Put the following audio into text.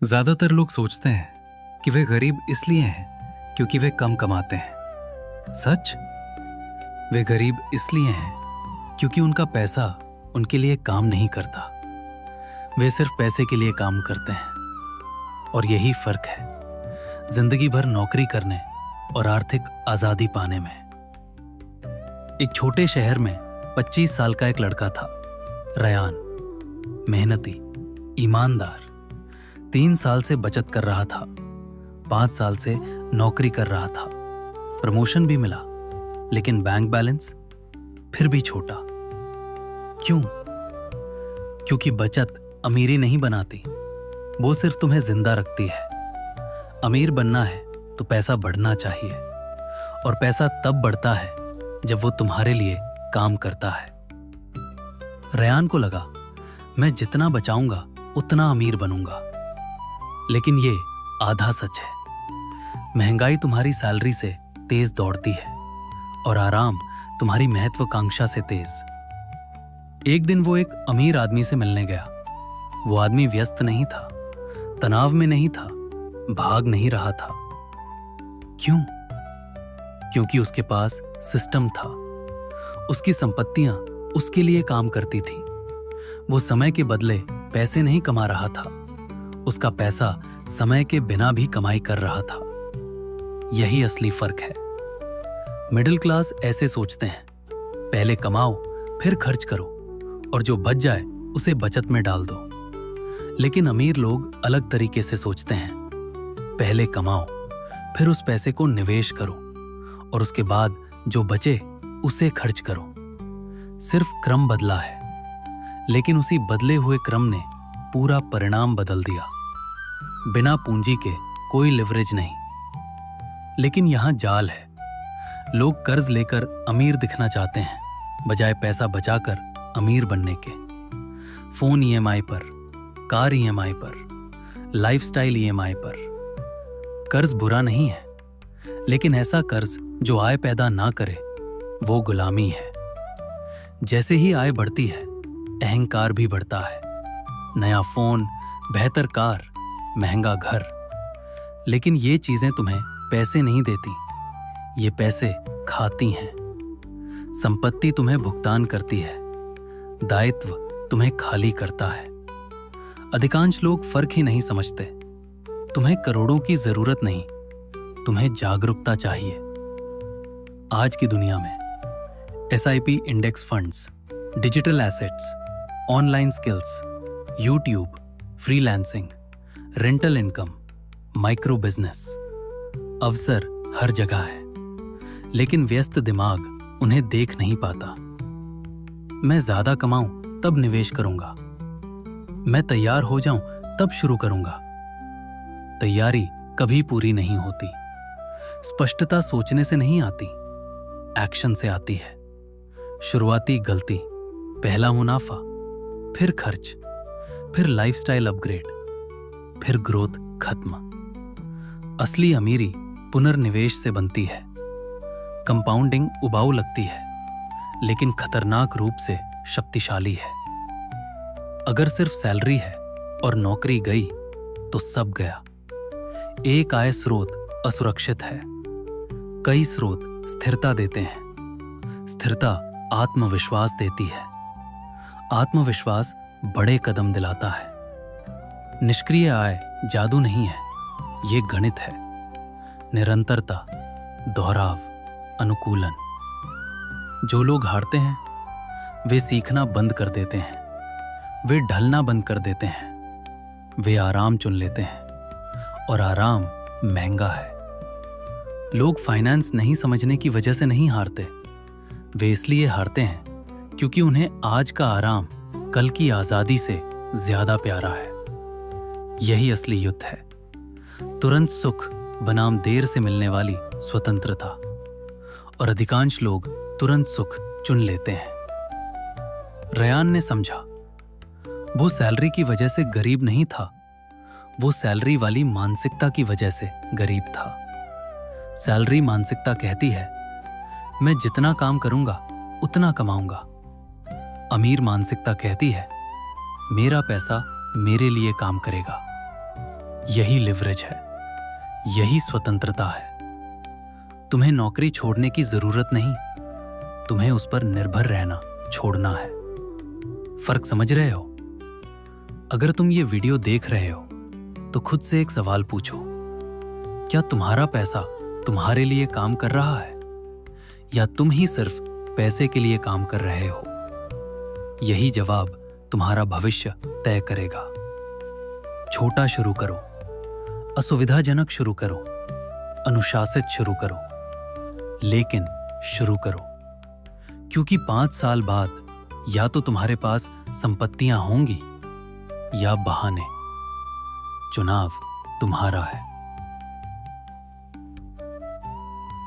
ज्यादातर लोग सोचते हैं कि वे गरीब इसलिए हैं क्योंकि वे कम कमाते हैं। सच? वे गरीब इसलिए हैं क्योंकि उनका पैसा उनके लिए काम नहीं करता। वे सिर्फ पैसे के लिए काम करते हैं। और यही फर्क है जिंदगी भर नौकरी करने और आर्थिक आजादी पाने में। एक छोटे शहर में 25 साल का एक लड़का था, रयान। मेहनती, ईमानदार। 3 साल से बचत कर रहा था, 5 साल से नौकरी कर रहा था। प्रमोशन भी मिला, लेकिन बैंक बैलेंस फिर भी छोटा। क्यों? क्योंकि बचत अमीरी नहीं बनाती, वो सिर्फ तुम्हें जिंदा रखती है। अमीर बनना है तो पैसा बढ़ना चाहिए, और पैसा तब बढ़ता है जब वो तुम्हारे लिए काम करता है। रयान को लगा, मैं जितना बचाऊंगा उतना अमीर बनूंगा। लेकिन ये आधा सच है। महंगाई तुम्हारी सैलरी से तेज दौड़ती है, और आराम तुम्हारी महत्वाकांक्षा से तेज। एक दिन वो एक अमीर आदमी से मिलने गया। वो आदमी व्यस्त नहीं था, तनाव में नहीं था, भाग नहीं रहा था। क्यों? क्योंकि उसके पास सिस्टम था। उसकी संपत्तियां उसके लिए काम करती थीं। वो समय के बदले पैसे नहीं कमा रहा था, उसका पैसा समय के बिना भी कमाई कर रहा था। यही असली फर्क है। मिडिल क्लास ऐसे सोचते हैं, पहले कमाओ फिर खर्च करो, और जो बच जाए उसे बचत में डाल दो। लेकिन अमीर लोग अलग तरीके से सोचते हैं, पहले कमाओ फिर उस पैसे को निवेश करो, और उसके बाद जो बचे उसे खर्च करो। सिर्फ क्रम बदला है, लेकिन उसी बदले हुए क्रम ने पूरा परिणाम बदल दिया। बिना पूंजी के कोई लिवरेज नहीं। लेकिन यहां जाल है। लोग कर्ज लेकर अमीर दिखना चाहते हैं, बजाय पैसा बचाकर अमीर बनने के। फोन ईएमआई पर, कार ईएमआई पर, लाइफस्टाइल ईएमआई पर। कर्ज बुरा नहीं है, लेकिन ऐसा कर्ज जो आय पैदा ना करे वो गुलामी है। जैसे ही आय बढ़ती है, अहंकार भी बढ़ता है। नया फोन, बेहतर कार, महंगा घर। लेकिन ये चीजें तुम्हें पैसे नहीं देती, ये पैसे खाती हैं। संपत्ति तुम्हें भुगतान करती है, दायित्व तुम्हें खाली करता है। अधिकांश लोग फर्क ही नहीं समझते। तुम्हें करोड़ों की जरूरत नहीं, तुम्हें जागरूकता चाहिए। आज की दुनिया में SIP index funds, digital assets, online skills, YouTube, freelancing, rental income, micro business, अवसर हर जगह है। लेकिन व्यस्त दिमाग उन्हें देख नहीं पाता। मैं ज्यादा कमाऊं तब निवेश करूंगा, मैं तैयार हो जाऊं तब शुरू करूंगा। तैयारी कभी पूरी नहीं होती। स्पष्टता सोचने से नहीं आती, एक्शन से आती है। शुरुआती गलती, पहला मुनाफा, फिर खर्च, फिर लाइफस्टाइल अपग्रेड, फिर ग्रोथ खत्म। असली अमीरी पुनर्निवेश से बनती है। कंपाउंडिंग उबाऊ लगती है, लेकिन खतरनाक रूप से शक्तिशाली है। अगर सिर्फ सैलरी है और नौकरी गई तो सब गया। एक आय स्रोत असुरक्षित है, कई स्रोत स्थिरता देते हैं। स्थिरता आत्मविश्वास देती है, आत्मविश्वास बड़े कदम दिलाता है। निष्क्रिय आय जादू नहीं है, ये गणित है। निरंतरता, दोहराव, अनुकूलन। जो लोग हारते हैं वे सीखना बंद कर देते हैं, वे ढलना बंद कर देते हैं, वे आराम चुन लेते हैं, और आराम महंगा है। लोग फाइनेंस नहीं समझने की वजह से नहीं हारते, वे इसलिए हारते हैं क्योंकि उन्हें आज का आराम कल की आजादी से ज्यादा प्यारा है। यही असली युद्ध है। तुरंत सुख बनाम देर से मिलने वाली स्वतंत्रता। और अधिकांश लोग तुरंत सुख चुन लेते हैं। रयान ने समझा, वो सैलरी की वजह से गरीब नहीं था, वो सैलरी वाली मानसिकता की वजह से गरीब था। सैलरी मानसिकता कहती है, मैं जितना काम करूंगा उतना कमाऊंगा। अमीर मानसिकता कहती है, मेरा पैसा मेरे लिए काम करेगा। यही लिवरेज है, यही स्वतंत्रता है। तुम्हें नौकरी छोड़ने की जरूरत नहीं, तुम्हें उस पर निर्भर रहना छोड़ना है। फर्क समझ रहे हो? अगर तुम ये वीडियो देख रहे हो तो खुद से एक सवाल पूछो, क्या तुम्हारा पैसा तुम्हारे लिए काम कर रहा है या तुम ही सिर्फ पैसे के लिए काम कर रहे हो? यही जवाब तुम्हारा भविष्य तय करेगा। छोटा शुरू करो, असुविधाजनक शुरू करो, अनुशासित शुरू करो, लेकिन शुरू करो, क्योंकि 5 साल बाद या तो तुम्हारे पास संपत्तियां होंगी या बहाने। चुनाव तुम्हारा है।